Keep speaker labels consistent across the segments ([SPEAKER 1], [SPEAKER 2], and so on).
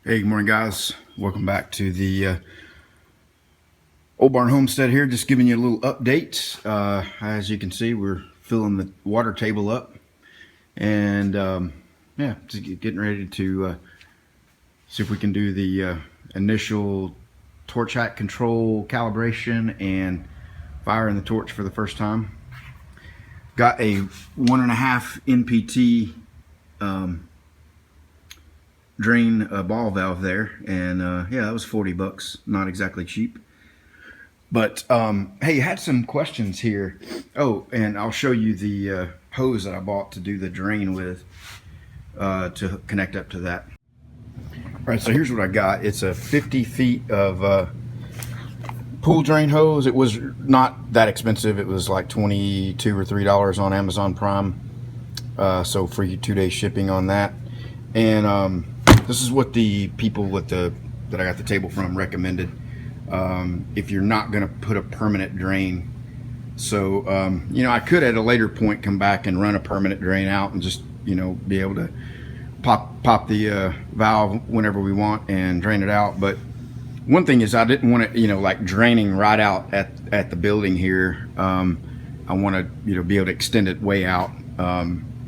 [SPEAKER 1] Hey, good morning, guys. Welcome back to the Old Barn Homestead here. Just giving you a little update. As you can see, we're filling the water table up, and yeah, just getting ready to see if we can do the initial torch height control calibration and firing the torch for the first time. Got a 1.5 NPT drain ball valve there, and yeah, that was 40 bucks. Not exactly cheap, but hey, you had some questions here. Oh, and I'll show you the hose that I bought to do the drain with, to connect up to that. All right, so here's what I got. It's a 50 feet of pool drain hose. It was not that expensive. It was like $22 or $23 on Amazon Prime, so free 2-day shipping on that. And this is what the people with that I got the table from recommended. If you're not going to put a permanent drain, so you know, I could at a later point come back and run a permanent drain out and just, you know, be able to pop the valve whenever we want and drain it out. But one thing is, I didn't want it, you know, like draining right out at the building here. I want to, you know, be able to extend it way out.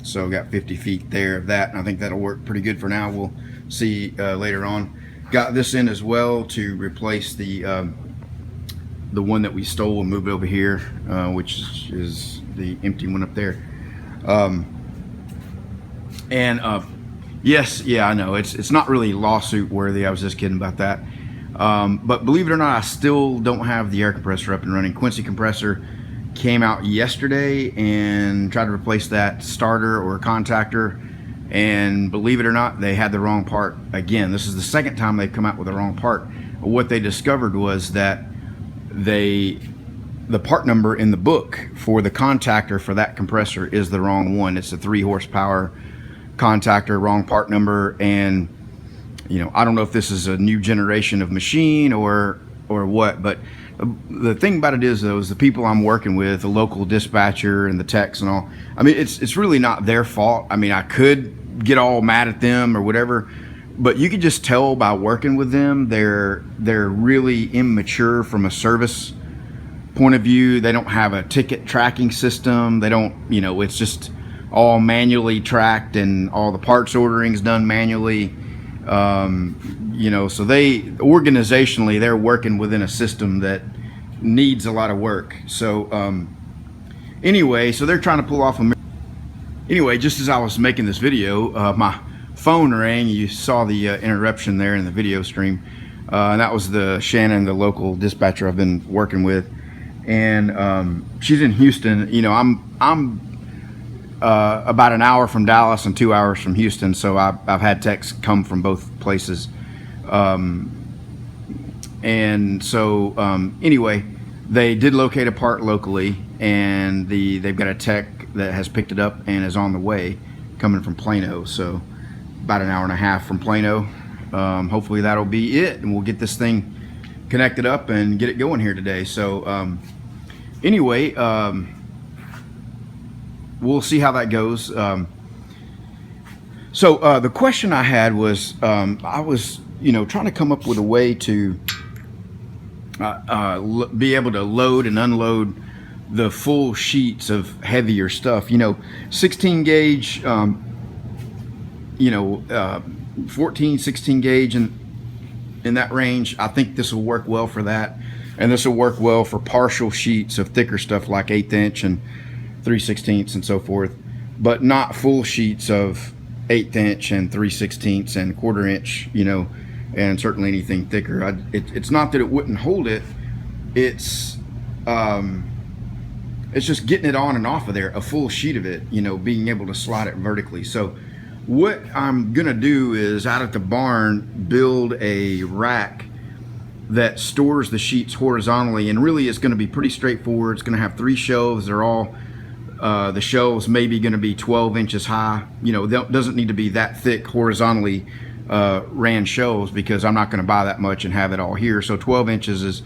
[SPEAKER 1] So got 50 feet there of that, and I think that'll work pretty good for now. We'll see later on. Got this in as well to replace the one that we stole and moved over here, which is the empty one up there. Yes, yeah, I know it's not really lawsuit worthy. I was just kidding about that. But believe it or not, I still don't have the air compressor up and running. Quincy compressor came out yesterday and tried to replace that starter or contactor, and believe it or not, they had the wrong part again. This is the second time they've come out with the wrong part. What they discovered was that the part number in the book for the contactor for that compressor is the wrong one. It's a 3 horsepower contactor, wrong part number. And you know, I don't know if this is a new generation of machine or what, but the thing about it is, though, is the people I'm working with, the local dispatcher and the techs and all, I mean, it's really not their fault. I mean, I could get all mad at them or whatever, but you could just tell by working with them, they're really immature from a service point of view. They don't have a ticket tracking system. They don't, you know, it's just all manually tracked, and all the parts ordering is done manually. You know, so organizationally, they're working within a system that needs a lot of work. So anyway, so they're trying to pull off anyway, just as I was making this video, my phone rang. You saw the interruption there in the video stream, and that was Shannon, the local dispatcher I've been working with, and she's in Houston. You know, I'm about an hour from Dallas and 2 hours from Houston, so I've had techs come from both places. And so anyway, they did locate a part locally, and they've got a tech that has picked it up and is on the way, coming from Plano. So about an hour and a half from Plano. Hopefully that'll be it, and we'll get this thing connected up and get it going here today. So anyway, we'll see how that goes. So the question I had was, I was, you know, trying to come up with a way to be able to load and unload the full sheets of heavier stuff. You know, 16 gauge, you know, 14, 16 gauge, and in that range. I think this will work well for that, and this will work well for partial sheets of thicker stuff like 1/8 inch and 3/16 and so forth, but not full sheets of 1/8 inch and 3/16 and 1/4 inch, you know, and certainly anything thicker. It's not that it wouldn't hold it, it's just getting it on and off of there, a full sheet of it, you know, being able to slide it vertically. So what I'm gonna do is, out at the barn, build a rack that stores the sheets horizontally, and really it's gonna be pretty straightforward. It's gonna have 3 shelves. They're all the shelves maybe going to be 12 inches high. You know, doesn't need to be that thick horizontally ran shelves, because I'm not going to buy that much and have it all here. So 12 inches is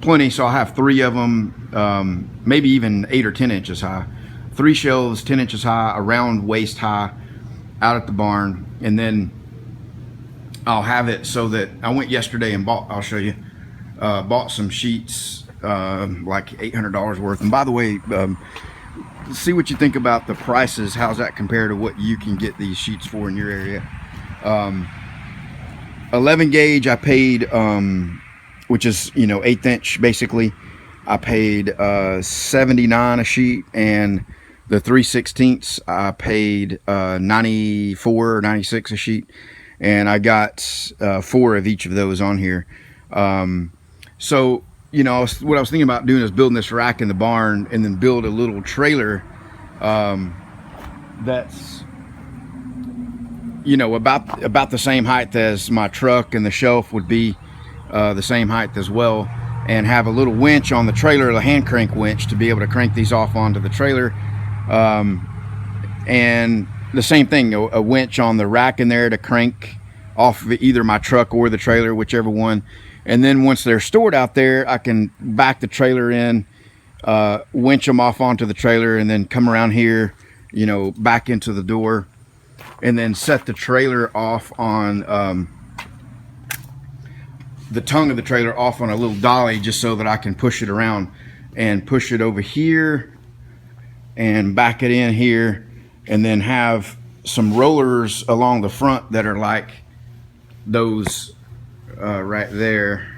[SPEAKER 1] plenty. So I'll have 3 of them, maybe even 8 or 10 inches high. 3 shelves 10 inches high, around waist high, out at the barn. And then I'll have it so that I went yesterday and bought, I'll show you, bought some sheets, like $800 worth. And by the way, see what you think about the prices. How's that compare to what you can get these sheets for in your area? 11 gauge I paid, which is, you know, 1/8 inch basically, I paid $79 a sheet, and the 3/16 I paid $94 or $96 a sheet, and I got 4 of each of those on here. So, you know, what I was thinking about doing is building this rack in the barn and then build a little trailer that's, you know, about the same height as my truck, and the shelf would be the same height as well, and have a little winch on the trailer, a hand crank winch, to be able to crank these off onto the trailer. And the same thing, a winch on the rack in there to crank off of either my truck or the trailer, whichever one. And then once they're stored out there, I can back the trailer in, winch them off onto the trailer, and then come around here, you know, back into the door, and then set the trailer off on the tongue of the trailer off on a little dolly, just so that I can push it around and push it over here and back it in here, and then have some rollers along the front that are like those right there,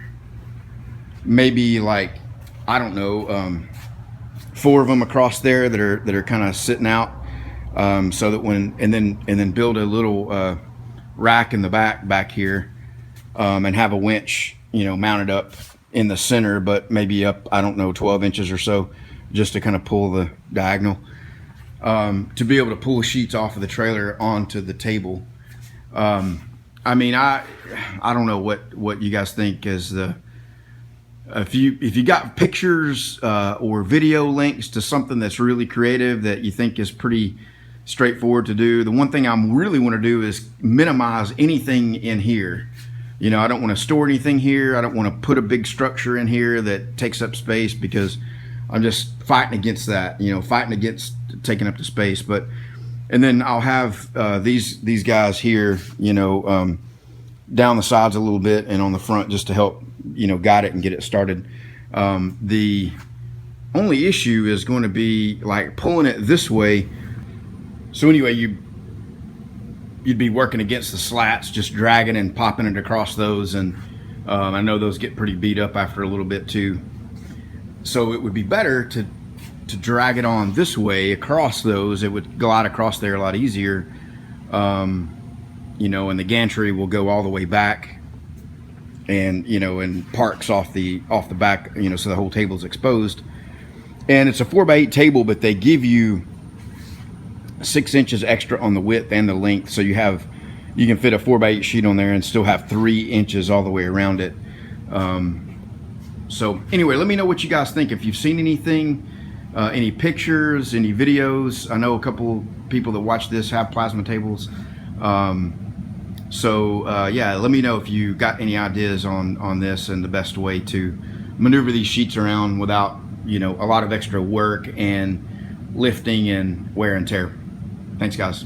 [SPEAKER 1] maybe like, I don't know, 4 of them across there that are kind of sitting out, so that when, and then build a little rack in the back here, and have a winch, you know, mounted up in the center, but maybe up, I don't know, 12 inches or so, just to kind of pull the diagonal, to be able to pull sheets off of the trailer onto the table. I mean, I don't know what you guys think is the, if you got pictures or video links to something that's really creative that you think is pretty straightforward to do. The one thing I really want to do is minimize anything in here. You know, I don't want to store anything here. I don't want to put a big structure in here that takes up space, because I'm just fighting against that, you know, fighting against taking up the space. But, and then I'll have these guys here, you know, down the sides a little bit and on the front, just to help, you know, guide it and get it started. The only issue is going to be like pulling it this way. So anyway, you'd be working against the slats, just dragging and popping it across those, and I know those get pretty beat up after a little bit too. So it would be better to drag it on this way across those. It would glide across there a lot easier, you know, and the gantry will go all the way back, and, you know, and parks off the back, you know, so the whole table's exposed. And it's a 4x8 table, but they give you 6 inches extra on the width and the length, so you can fit a 4x8 sheet on there and still have 3 inches all the way around it. So anyway, let me know what you guys think. If you've seen anything, any pictures, any videos. I know a couple people that watch this have plasma tables. Yeah, let me know if you got any ideas on this and the best way to maneuver these sheets around without, you know, a lot of extra work and lifting and wear and tear. Thanks, guys.